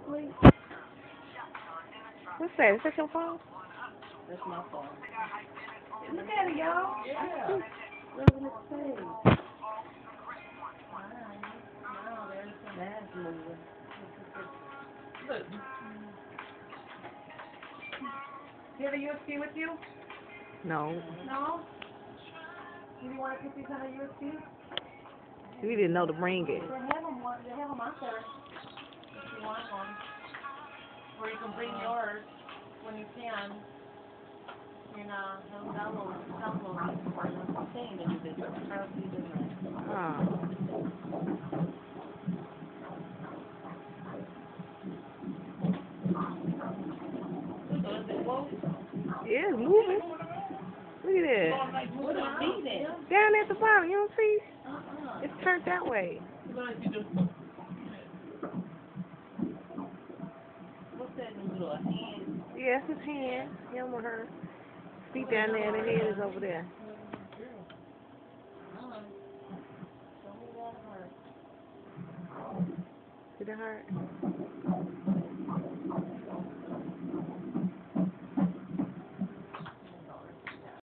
Please. What's that? Is that your phone? That's my phone. Look at it, y'all. Yeah. Look at its face. Now there's some ass moving. Look. You have a USB with you? No. No? Do you want to put these on a USB? We didn't know to bring it. They have them out there if you want one. Or you can bring yours when you can. And they'll download it for you. I'm saying to do this. I'll see this Yeah, it's moving. Look at that. what is beating? Down at the bottom, you don't see? It's turned that way. What's that little hand? Yeah, it's his hand. Him or her. Feet down there, the head is over there. Did it hurt?